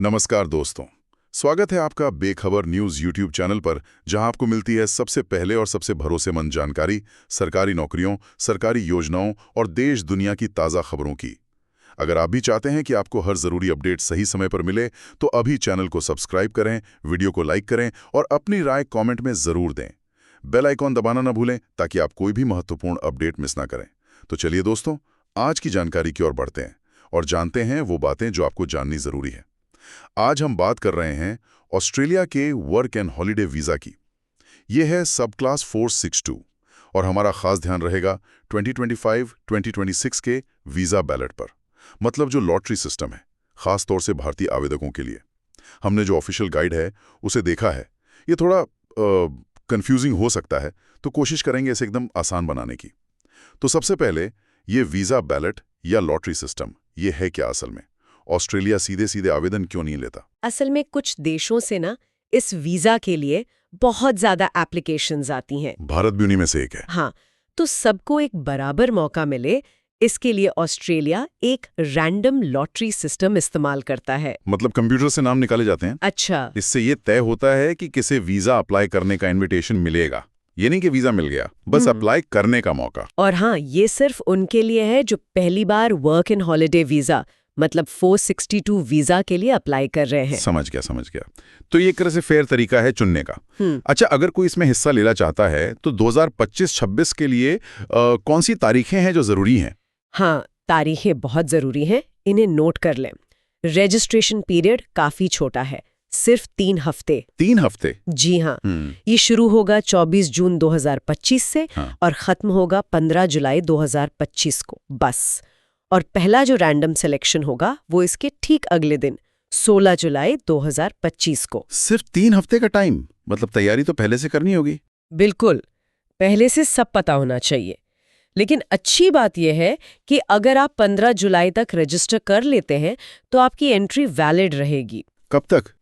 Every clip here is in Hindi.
नमस्कार दोस्तों, स्वागत है आपका बेखबर न्यूज़ यूट्यूब चैनल पर, जहां आपको मिलती है सबसे पहले और सबसे भरोसेमंद जानकारी सरकारी नौकरियों, सरकारी योजनाओं और देश दुनिया की ताज़ा खबरों की। अगर आप भी चाहते हैं कि आपको हर ज़रूरी अपडेट सही समय पर मिले, तो अभी चैनल को सब्सक्राइब करें, वीडियो को लाइक करें और अपनी राय कॉमेंट में ज़रूर दें। बेल आइकॉन दबाना ना भूलें ताकि आप कोई भी महत्वपूर्ण अपडेट मिस ना करें। तो चलिए दोस्तों, आज की जानकारी की ओर बढ़ते हैं और जानते हैं वो बातें जो आपको जाननी ज़रूरी है। आज हम बात कर रहे हैं ऑस्ट्रेलिया के वर्क एंड हॉलिडे वीज़ा की। यह है सब क्लास 462 और हमारा खास ध्यान रहेगा 2025-2026 के वीज़ा बैलेट पर, मतलब जो लॉटरी सिस्टम है, खास तौर से भारतीय आवेदकों के लिए। हमने जो ऑफिशियल गाइड है उसे देखा है। ये थोड़ा कंफ्यूजिंग हो सकता है, तो कोशिश करेंगे इसे एकदम आसान बनाने की। तो सबसे पहले, ये वीज़ा बैलेट या लॉटरी सिस्टम, ये है क्या असल में? ऑस्ट्रेलिया सीधे सीधे आवेदन क्यों नहीं लेता? असल में कुछ देशों से ना इस वीजा के लिए बहुत ज्यादा एप्लीकेशंस आती हैं। भारत भी उन्हीं में से एक है। हाँ, तो सबको एक बराबर मौका मिले, इसके लिए ऑस्ट्रेलिया एक रैंडम लॉटरी सिस्टम इस्तेमाल करता है। मतलब कंप्यूटर से नाम निकाले जाते हैं? अच्छा। इससे ये तय होता है कि किसे वीजा अप्लाई करने का इनविटेशन मिलेगा। ये नहीं कि वीजा मिल गया, बस अप्लाई करने का मौका। और हाँ, ये सिर्फ उनके लिए है जो पहली बार वर्क एंड हॉलिडे वीजा मतलब 462 वीजा के लिए अप्लाई कर रहे हैं। समझ गया। तो ये एक तरह से फेयर तरीका है चुनने का। अच्छा, अगर कोई इसमें हिस्सा लेना चाहता है तो 2025-26 के लिए कौन सी तारीखें हैं जो जरूरी हैं? हाँ, तारीखें बहुत जरूरी हैं, इन्हें नोट कर लें। रजिस्ट्रेशन पीरियड काफी छोटा है, सिर्फ 3 हफ्ते। 3 हफ्ते? जी हाँ। ये शुरू होगा 24 जून 2025 से और खत्म होगा 15 जुलाई 2025 को, बस। और पहला जो रैंडम सिलेक्शन होगा वो इसके ठीक अगले दिन 16 जुलाई 2025 को। सिर्फ 3 हफ्ते का टाइम? मतलब तैयारी तो पहले से करनी होगी। बिल्कुल, पहले से सब पता होना चाहिए। लेकिन अच्छी बात यह है कि अगर आप 15 जुलाई तक रजिस्टर कर लेते हैं तो आपकी एंट्री वैलिड रहेगी। कब तक?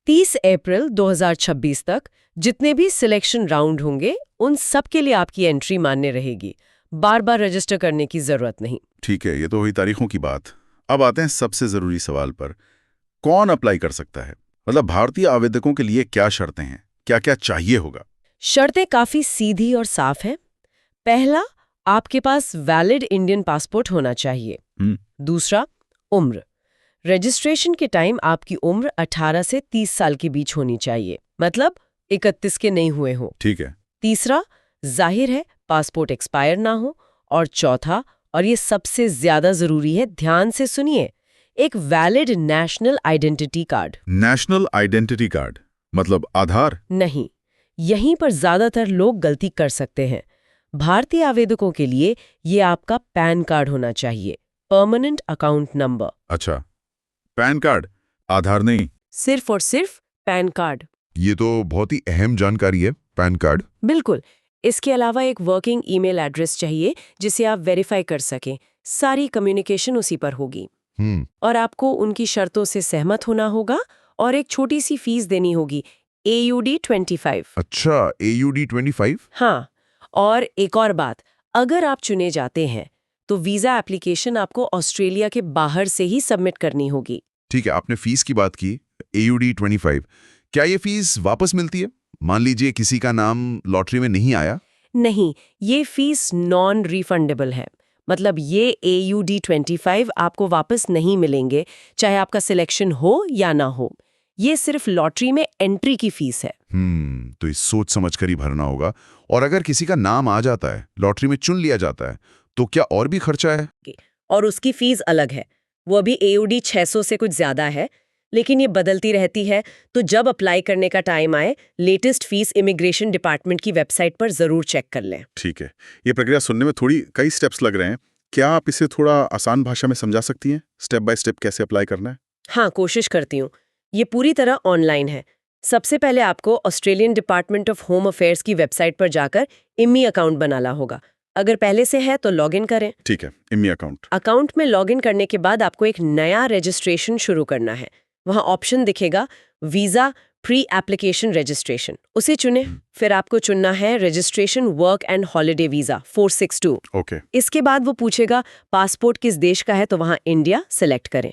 30 अप्रैल 2026 तक। जितने भी सिलेक्शन राउंड होंगे उन सब के लिए आपकी एंट्री मान्य रहेगी, बार बार रजिस्टर करने की जरूरत नहीं। ठीक है, ये तो हुई तारीखों की बात। अब आते हैं सबसे जरूरी सवाल पर, कौन अप्लाई कर सकता है? मतलब भारतीय आवेदकों के लिए क्या शर्तें हैं, क्या क्या चाहिए होगा? शर्तें काफी सीधी और साफ हैं। पहला, आपके पास वैलिड इंडियन पासपोर्ट होना चाहिए। दूसरा, उम्र। रजिस्ट्रेशन के टाइम आपकी उम्र 18 से 30 साल के बीच होनी चाहिए, मतलब 31 के नहीं हुए हो। ठीक है। तीसरा, जाहिर है पासपोर्ट एक्सपायर ना हो। और चौथा, और ये सबसे ज्यादा जरूरी है, ध्यान से सुनिए, एक valid national identity card. National identity card मतलब आधार? नहीं, यहीं पर ज्यादातर लोग गलती कर सकते हैं। भारतीय आवेदकों के लिए ये आपका पैन कार्ड होना चाहिए, परमानेंट अकाउंट नंबर। अच्छा, पैन कार्ड, आधार नहीं? सिर्फ और सिर्फ पैन कार्ड। ये तो बहुत ही अहम जानकारी है, पैन कार्ड। बिल्कुल। इसके अलावा एक वर्किंग ईमेल एड्रेस चाहिए जिसे आप वेरीफाई कर सकें। सारी कम्युनिकेशन उसी पर होगी। और आपको उनकी शर्तों से सहमत होना होगा और एक छोटी सी फीस देनी होगी, AUD 25। अच्छा, AUD 25? हाँ, और एक और बात, अगर आप चुने जाते हैं तो वीजा एप्लीकेशन आपको ऑस्ट्रेलिया के बाहर से ही सबमिट करनी होगी। ठीक है, आपने फीस की बात की, AUD 25। क्या ये फीस वापस मिलती है? मान लीजिए किसी का नाम लॉटरी में नहीं आया। नहीं, ये फीस नॉन रिफंडेबल है। मतलब ये AUD 25 आपको वापस नहीं मिलेंगे, चाहे आपका सिलेक्शन हो या ना हो। ये सिर्फ लॉटरी में एंट्री की फीस है। तो इस सोच समझ कर ही भरना होगा। और अगर किसी का नाम आ जाता है, लॉटरी में चुन लिया जाता है, तो क्या और भी खर्चा है? और उसकी फीस अलग है, वो अभी AUD 600 से कुछ ज्यादा है, लेकिन ये बदलती रहती है। तो जब अप्लाई करने का टाइम आए, लेटेस्ट फीस इमिग्रेशन डिपार्टमेंट की वेबसाइट पर जरूर चेक कर लें। ठीक है, ये प्रक्रिया सुनने में थोड़ी कई स्टेप्स लग रहे हैं। क्या आप इसे थोड़ा आसान भाषा में समझा सकती हैं, स्टेप बाय स्टेप कैसे अप्लाई करना है? हाँ, कोशिश करती हूँ। ये पूरी तरह ऑनलाइन है। सबसे पहले आपको Australian department of home affairs की वेबसाइट पर जाकर इम्मी अकाउंट बनाना होगा। अगर पहले से है तो लॉगिन करें। ठीक है, इम्मी अकाउंट। अकाउंट में लॉगिन करने के बाद आपको एक नया रजिस्ट्रेशन शुरू करना है। वहाँ ऑप्शन दिखेगा वीजा प्री एप्लीकेशन रजिस्ट्रेशन, उसे चुनें। फिर आपको चुनना है registration work and holiday visa 462। Okay. इसके बाद वो पूछेगा पासपोर्ट किस देश का है, तो वहाँ इंडिया सिलेक्ट करें।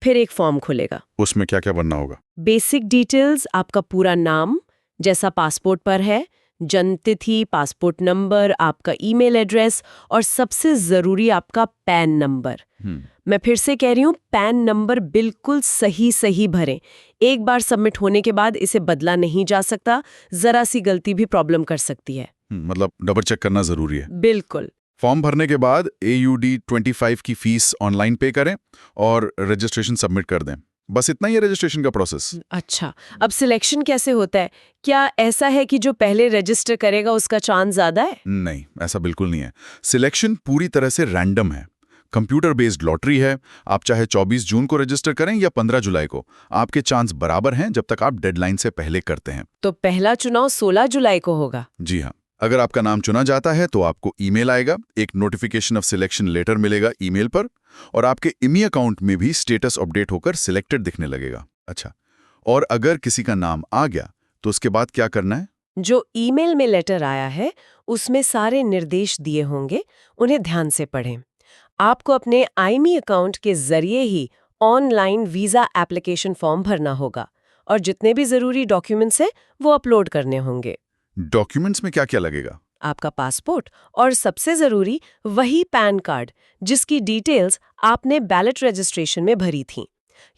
फिर एक फॉर्म खुलेगा। उसमें क्या क्या भरना होगा? बेसिक डिटेल्स, आपका पूरा नाम जैसा पासपोर्ट पर है, जन्मतिथि, पासपोर्ट नंबर, आपका ईमेल एड्रेस और सबसे जरूरी आपका पैन नंबर। मैं फिर से कह रही हूँ, पैन नंबर बिल्कुल सही भरें। एक बार सबमिट होने के बाद इसे बदला नहीं जा सकता, जरा सी गलती भी प्रॉब्लम कर सकती है। मतलब डबल चेक करना जरूरी है। बिल्कुल। फॉर्म भरने के बाद AUD 25 की फीस ऑनलाइन पे करें और रजिस्ट्रेशन सबमिट कर दें। बस इतना ही है रजिस्ट्रेशन का प्रोसेस। अच्छा, अब सिलेक्शन कैसे होता है? क्या ऐसा है कि जो पहले रजिस्टर करेगा उसका चांस ज्यादा है? नहीं, ऐसा बिल्कुल नहीं है। सिलेक्शन पूरी तरह से रैंडम है। कंप्यूटर बेस्ड लॉटरी है। आप चाहे 24 जून को रजिस्टर करें या 15 जुलाई को, आपके चांस बराबर हैं जब तक आप डेडलाइन से पहले करते हैं। तो पहला चुनाव 16 जुलाई को होगा? जी हाँ। अगर आपका नाम चुना जाता है तो आपको ईमेल आएगा, एक नोटिफिकेशन ऑफ सिलेक्शन लेटर मिलेगा ईमेल पर, और आपके IMI अकाउंट में भी स्टेटस अपडेट होकर सिलेक्टेड दिखने लगेगा। अच्छा, और अगर किसी का नाम आ गया तो उसके बाद क्या करना है? जो ईमेल में लेटर आया है उसमें सारे निर्देश दिए होंगे, उन्हें ध्यान से पढ़ें। आपको अपने IMI अकाउंट के जरिए ही ऑनलाइन वीजा एप्लीकेशन फॉर्म भरना होगा और जितने भी जरूरी डॉक्यूमेंट्स हैं वो अपलोड करने होंगे। डॉक्यूमेंट्स में क्या क्या लगेगा? आपका पासपोर्ट और सबसे जरूरी वही पैन कार्ड जिसकी डिटेल्स आपने बैलेट रजिस्ट्रेशन में भरी थी।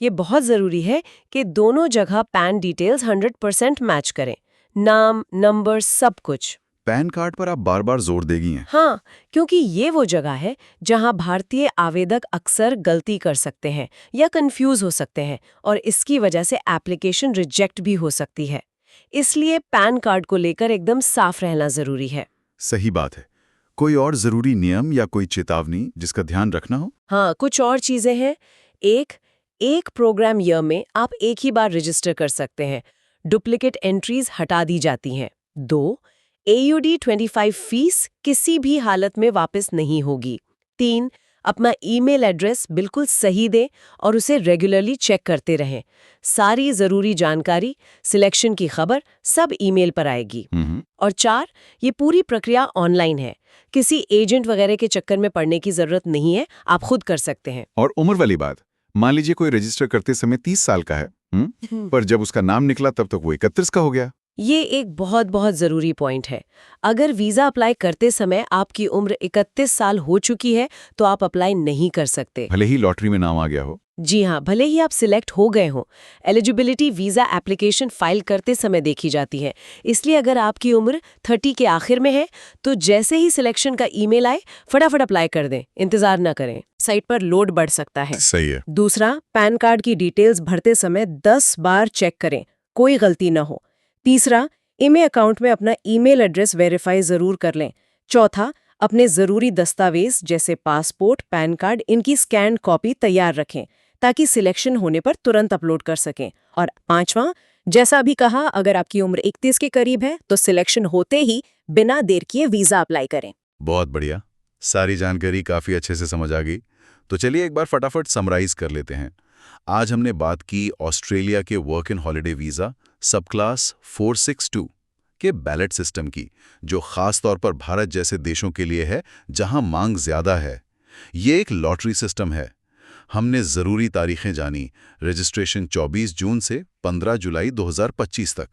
ये बहुत जरूरी है कि दोनों जगह पैन डिटेल्स 100% मैच करें, नाम, नंबर, सब कुछ। पैन कार्ड पर आप बार बार जोर देगी हैं। हाँ, क्योंकि ये वो जगह है जहां भारतीय आवेदक अक्सर गलती कर सकते हैं या कंफ्यूज हो सकते हैं और इसकी वजह से एप्लीकेशन रिजेक्ट भी हो सकती है। इसलिए पैन कार्ड को लेकर एकदम साफ रहना जरूरी है। सही बात है। कोई और जरूरी नियम या कोई चेतावनी जिसका ध्यान रखना हो? हाँ, कुछ और चीजें हैं। एक प्रोग्राम ईयर में आप एक ही बार रजिस्टर कर सकते हैं। डुप्लीकेट एंट्रीज हटा दी जाती हैं। 2, AUD 25 फीस किसी भी हालत में वापस नहीं होगी। 3, अपना ईमेल एड्रेस बिल्कुल सही दें और उसे रेगुलरली चेक करते रहें। सारी जरूरी जानकारी, सिलेक्शन की खबर सब ईमेल पर आएगी। और 4, ये पूरी प्रक्रिया ऑनलाइन है, किसी एजेंट वगैरह के चक्कर में पड़ने की जरूरत नहीं है, आप खुद कर सकते हैं। और उम्र वाली बात, मान लीजिए कोई रजिस्टर करते समय 30 साल का है, पर जब उसका नाम निकला तब तक वो 31 का हो गया। ये एक बहुत जरूरी पॉइंट है। अगर वीजा अप्लाई करते समय आपकी उम्र 31 साल हो चुकी है तो आप अप्लाई नहीं कर सकते, भले ही लॉटरी में नाम आ गया हो। जी हाँ, भले ही आप सिलेक्ट हो गए हो। एलिजिबिलिटी वीजा एप्लीकेशन फाइल करते समय देखी जाती है। इसलिए अगर आपकी उम्र 30 के आखिर में है तो जैसे ही सिलेक्शन का ईमेल आए फटाफट अप्लाई कर दें, इंतजार न करें, साइट पर लोड बढ़ सकता है। सही है। दूसरा, पैन कार्ड की डिटेल्स भरते समय 10 बार चेक करें, कोई गलती न हो। तीसरा, IMI अकाउंट में अपना ईमेल एड्रेस वेरीफाई जरूर कर लें। चौथा, अपने जरूरी दस्तावेज जैसे पासपोर्ट, पैन कार्ड, इनकी स्कैन कॉपी तैयार रखें ताकि सिलेक्शन होने पर तुरंत अपलोड कर सकें। और 5वां, जैसा अभी कहा, अगर आपकी उम्र 31 के करीब है तो सिलेक्शन होते ही बिना देर किए वीजा अप्लाई करें। बहुत बढ़िया, सारी जानकारी काफी अच्छे से समझ आ गई। तो चलिए एक बार फटाफट समराइज कर लेते हैं। आज हमने बात की ऑस्ट्रेलिया के वर्क एंड हॉलिडे वीजा सब क्लास 462 के बैलेट सिस्टम की, जो खास तौर पर भारत जैसे देशों के लिए है जहां मांग ज्यादा है। ये एक लॉटरी सिस्टम है। हमने जरूरी तारीखें जानी, रजिस्ट्रेशन 24 जून से 15 जुलाई 2025 तक।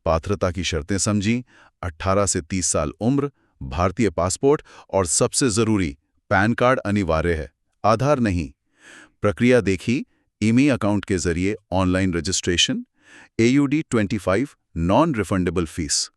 पात्रता की शर्तें समझी, 18 से 30 साल उम्र, भारतीय पासपोर्ट और सबसे जरूरी पैन कार्ड अनिवार्य है, आधार नहीं। प्रक्रिया देखी, IMI अकाउंट के जरिए online registration, AUD 25 non refundable fees,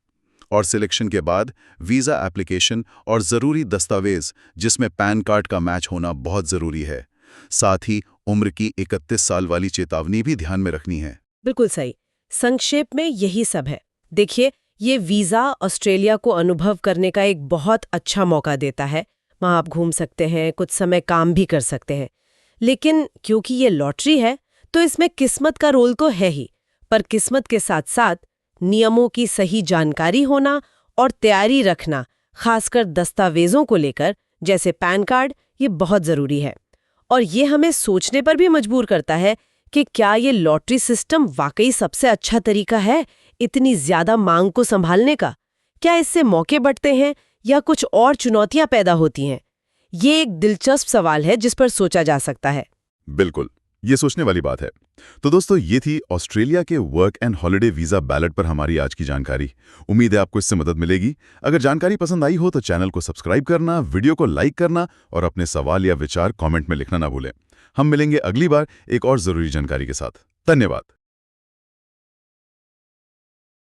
और सिलेक्शन के बाद वीजा एप्लीकेशन और जरूरी दस्तावेज जिसमें पैन कार्ड का मैच होना बहुत जरूरी है। साथ ही उम्र की 31 साल वाली चेतावनी भी ध्यान में रखनी है। बिल्कुल सही। संक्षेप में यही सब है। देखिए, ये वीजा ऑस्ट्रेलिया को अनुभव करने का एक बहुत अच्छा मौका देता है। वहां आप घूम सकते हैं, कुछ समय काम भी कर सकते हैं। लेकिन क्योंकि ये लॉटरी है तो इसमें किस्मत का रोल तो है ही, पर किस्मत के साथ साथ नियमों की सही जानकारी होना और तैयारी रखना, खासकर दस्तावेजों को लेकर जैसे पैन कार्ड, ये बहुत जरूरी है। और ये हमें सोचने पर भी मजबूर करता है कि क्या ये लॉटरी सिस्टम वाकई सबसे अच्छा तरीका है इतनी ज्यादा मांग को संभालने का? क्या इससे मौके बढ़ते हैं या कुछ और चुनौतियां पैदा होती हैं? ये एक दिलचस्प सवाल है जिस पर सोचा जा सकता है। बिल्कुल, ये सोचने वाली बात है। तो दोस्तों, ये थी ऑस्ट्रेलिया के work and holiday visa ballot पर हमारी आज की जानकारी। उम्मीद है आपको इससे मदद मिलेगी। अगर जानकारी पसंद आई हो तो चैनल को सब्सक्राइब करना, वीडियो को लाइक करना और अपने सवाल या विचार कमेंट में लिखना ना भूलें। हम मिलेंगे अगली बार एक और ज़रूरी जानकारी के साथ। धन्यवाद।